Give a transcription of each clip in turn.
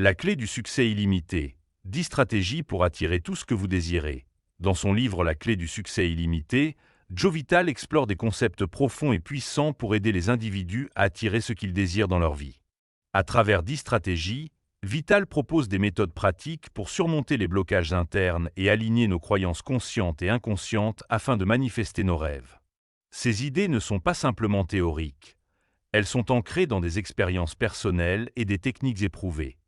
La clé du succès illimité. 10 stratégies pour attirer tout ce que vous désirez. Dans son livre La clé du succès illimité, Joe Vitale explore des concepts profonds et puissants pour aider les individus à attirer ce qu'ils désirent dans leur vie. À travers 10 stratégies, Vitale propose des méthodes pratiques pour surmonter les blocages internes et aligner nos croyances conscientes et inconscientes afin de manifester nos rêves. Ces idées ne sont pas simplement théoriques. Elles sont ancrées dans des expériences personnelles et des techniques éprouvées.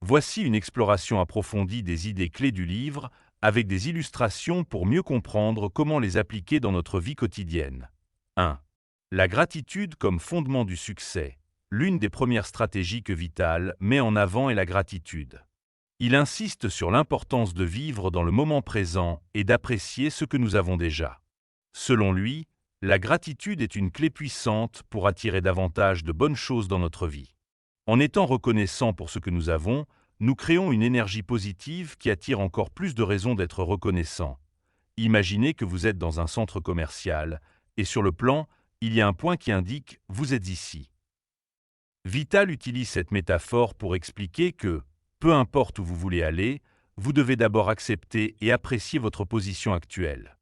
Voici une exploration approfondie des idées clés du livre, avec des illustrations pour mieux comprendre comment les appliquer dans notre vie quotidienne. 1. La gratitude comme fondement du succès. L'une des premières stratégies que Vitale met en avant est la gratitude. Il insiste sur l'importance de vivre dans le moment présent et d'apprécier ce que nous avons déjà. Selon lui, la gratitude est une clé puissante pour attirer davantage de bonnes choses dans notre vie. En étant reconnaissants pour ce que nous avons, nous créons une énergie positive qui attire encore plus de raisons d'être reconnaissants. Imaginez que vous êtes dans un centre commercial et sur le plan, il y a un point qui indique « Vous êtes ici ». Vitale utilise cette métaphore pour expliquer que, peu importe où vous voulez aller, vous devez d'abord accepter et apprécier votre position actuelle.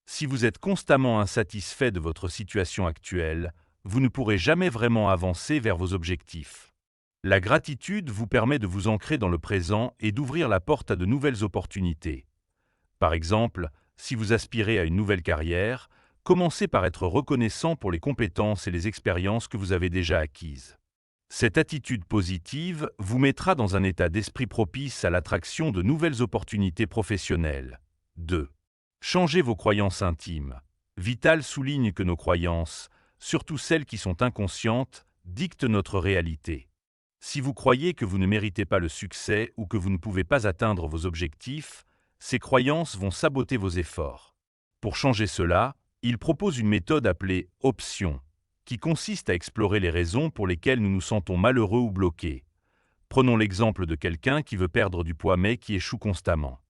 Si vous êtes constamment insatisfait de votre situation actuelle, vous ne pourrez jamais vraiment avancer vers vos objectifs. La gratitude vous permet de vous ancrer dans le présent et d'ouvrir la porte à de nouvelles opportunités. Par exemple, si vous aspirez à une nouvelle carrière, commencez par être reconnaissant pour les compétences et les expériences que vous avez déjà acquises. Cette attitude positive vous mettra dans un état d'esprit propice à l'attraction de nouvelles opportunités professionnelles. 2. Changez vos croyances intimes. Vitale souligne que nos croyances, surtout celles qui sont inconscientes, dictent notre réalité. Si vous croyez que vous ne méritez pas le succès ou que vous ne pouvez pas atteindre vos objectifs, ces croyances vont saboter vos efforts. Pour changer cela, il propose une méthode appelée « option », qui consiste à explorer les raisons pour lesquelles nous nous sentons malheureux ou bloqués. Prenons l'exemple de quelqu'un qui veut perdre du poids mais qui échoue constamment.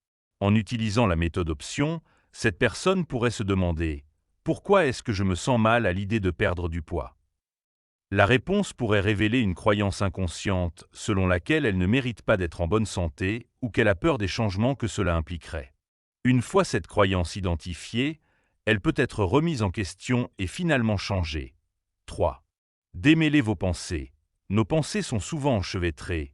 En utilisant la méthode option, cette personne pourrait se demander « Pourquoi est-ce que je me sens mal à l'idée de perdre du poids ?» La réponse pourrait révéler une croyance inconsciente selon laquelle elle ne mérite pas d'être en bonne santé ou qu'elle a peur des changements que cela impliquerait. Une fois cette croyance identifiée, elle peut être remise en question et finalement changée. 3. Démêlez vos pensées. Nos pensées sont souvent enchevêtrées,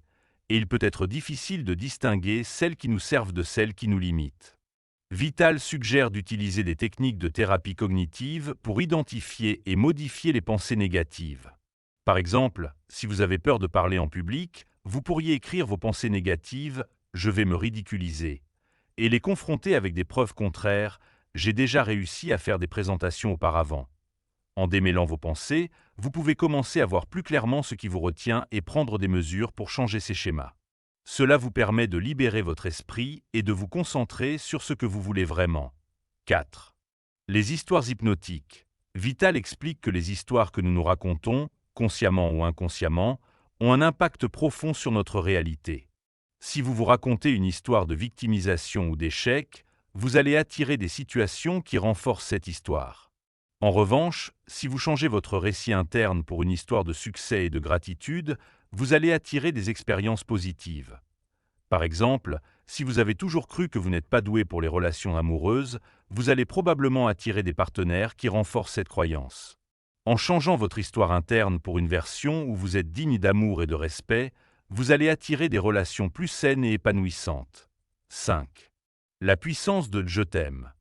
et il peut être difficile de distinguer celles qui nous servent de celles qui nous limitent. Vitale suggère d'utiliser des techniques de thérapie cognitive pour identifier et modifier les pensées négatives. Par exemple, si vous avez peur de parler en public, vous pourriez écrire vos pensées négatives « je vais me ridiculiser » et les confronter avec des preuves contraires « j'ai déjà réussi à faire des présentations auparavant ». En démêlant vos pensées, vous pouvez commencer à voir plus clairement ce qui vous retient et prendre des mesures pour changer ces schémas. Cela vous permet de libérer votre esprit et de vous concentrer sur ce que vous voulez vraiment. 4. Les histoires hypnotiques. Vitale explique que les histoires que nous nous racontons, consciemment ou inconsciemment, ont un impact profond sur notre réalité. Si vous vous racontez une histoire de victimisation ou d'échec, vous allez attirer des situations qui renforcent cette histoire. En revanche, si vous changez votre récit interne pour une histoire de succès et de gratitude, vous allez attirer des expériences positives. Par exemple, si vous avez toujours cru que vous n'êtes pas doué pour les relations amoureuses, vous allez probablement attirer des partenaires qui renforcent cette croyance. En changeant votre histoire interne pour une version où vous êtes digne d'amour et de respect, vous allez attirer des relations plus saines et épanouissantes. 5. La puissance de « je t'aime ».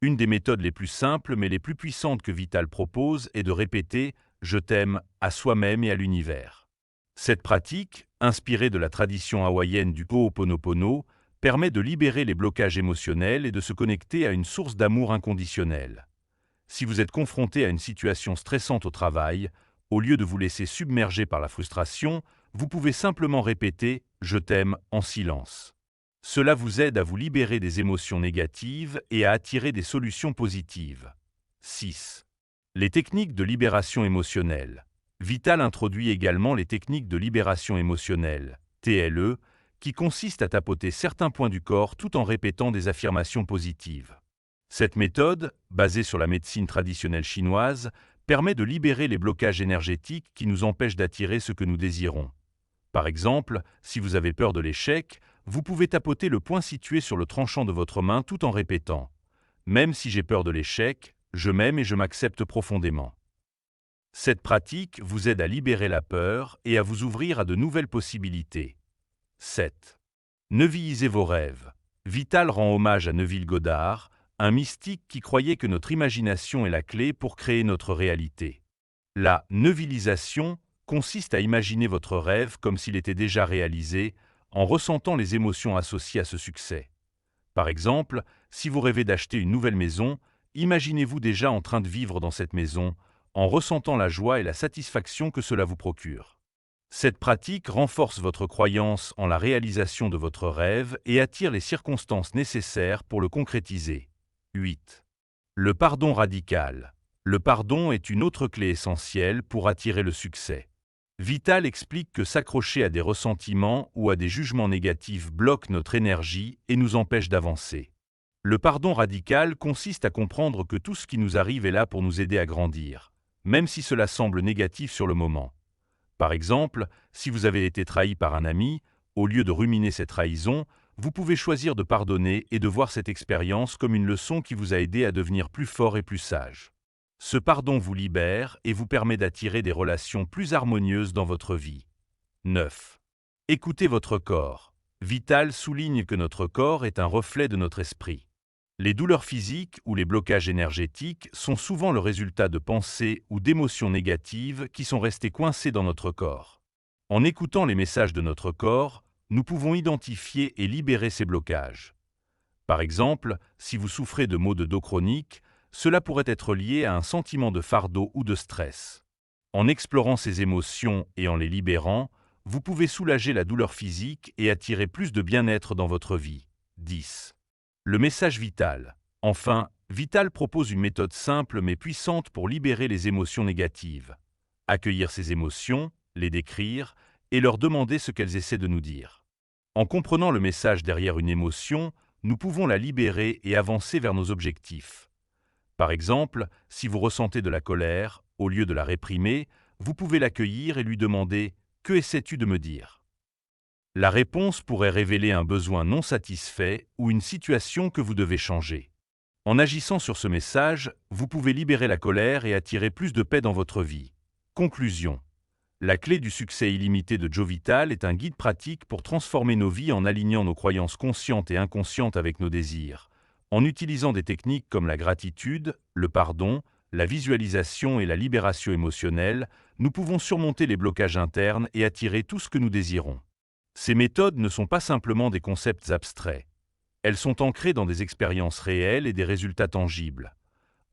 Une des méthodes les plus simples mais les plus puissantes que Vitale propose est de répéter « je t'aime » à soi-même et à l'univers. Cette pratique, inspirée de la tradition hawaïenne du Ho'oponopono, permet de libérer les blocages émotionnels et de se connecter à une source d'amour inconditionnel. Si vous êtes confronté à une situation stressante au travail, au lieu de vous laisser submerger par la frustration, vous pouvez simplement répéter « je t'aime » en silence. Cela vous aide à vous libérer des émotions négatives et à attirer des solutions positives. 6. Les techniques de libération émotionnelle. Vitale introduit également les techniques de libération émotionnelle, TLE, qui consistent à tapoter certains points du corps tout en répétant des affirmations positives. Cette méthode, basée sur la médecine traditionnelle chinoise, permet de libérer les blocages énergétiques qui nous empêchent d'attirer ce que nous désirons. Par exemple, si vous avez peur de l'échec, vous pouvez tapoter le point situé sur le tranchant de votre main tout en répétant « Même si j'ai peur de l'échec, je m'aime et je m'accepte profondément ». Cette pratique vous aide à libérer la peur et à vous ouvrir à de nouvelles possibilités. 7. Neuvillisez vos rêves. Vital rend hommage à Neville Goddard, un mystique qui croyait que notre imagination est la clé pour créer notre réalité. La neuvillisation consiste à imaginer votre rêve comme s'il était déjà réalisé, en ressentant les émotions associées à ce succès. Par exemple, si vous rêvez d'acheter une nouvelle maison, imaginez-vous déjà en train de vivre dans cette maison, en ressentant la joie et la satisfaction que cela vous procure. Cette pratique renforce votre croyance en la réalisation de votre rêve et attire les circonstances nécessaires pour le concrétiser. 8. Le pardon radical. Le pardon est une autre clé essentielle pour attirer le succès. Vital explique que s'accrocher à des ressentiments ou à des jugements négatifs bloque notre énergie et nous empêche d'avancer. Le pardon radical consiste à comprendre que tout ce qui nous arrive est là pour nous aider à grandir, même si cela semble négatif sur le moment. Par exemple, si vous avez été trahi par un ami, au lieu de ruminer cette trahison, vous pouvez choisir de pardonner et de voir cette expérience comme une leçon qui vous a aidé à devenir plus fort et plus sage. Ce pardon vous libère et vous permet d'attirer des relations plus harmonieuses dans votre vie. 9. Écoutez votre corps. Vital souligne que notre corps est un reflet de notre esprit. Les douleurs physiques ou les blocages énergétiques sont souvent le résultat de pensées ou d'émotions négatives qui sont restées coincées dans notre corps. En écoutant les messages de notre corps, nous pouvons identifier et libérer ces blocages. Par exemple, si vous souffrez de maux de dos chroniques, cela pourrait être lié à un sentiment de fardeau ou de stress. En explorant ces émotions et en les libérant, vous pouvez soulager la douleur physique et attirer plus de bien-être dans votre vie. 10. Le message Vital. Enfin, Vital propose une méthode simple mais puissante pour libérer les émotions négatives. Accueillir ces émotions, les décrire et leur demander ce qu'elles essaient de nous dire. En comprenant le message derrière une émotion, nous pouvons la libérer et avancer vers nos objectifs. Par exemple, si vous ressentez de la colère, au lieu de la réprimer, vous pouvez l'accueillir et lui demander « Que essaies-tu de me dire ?» La réponse pourrait révéler un besoin non satisfait ou une situation que vous devez changer. En agissant sur ce message, vous pouvez libérer la colère et attirer plus de paix dans votre vie. Conclusion. La clé du succès illimité de Joe Vital est un guide pratique pour transformer nos vies en alignant nos croyances conscientes et inconscientes avec nos désirs. En utilisant des techniques comme la gratitude, le pardon, la visualisation et la libération émotionnelle, nous pouvons surmonter les blocages internes et attirer tout ce que nous désirons. Ces méthodes ne sont pas simplement des concepts abstraits. Elles sont ancrées dans des expériences réelles et des résultats tangibles.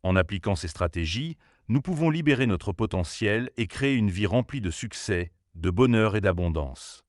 En appliquant ces stratégies, nous pouvons libérer notre potentiel et créer une vie remplie de succès, de bonheur et d'abondance.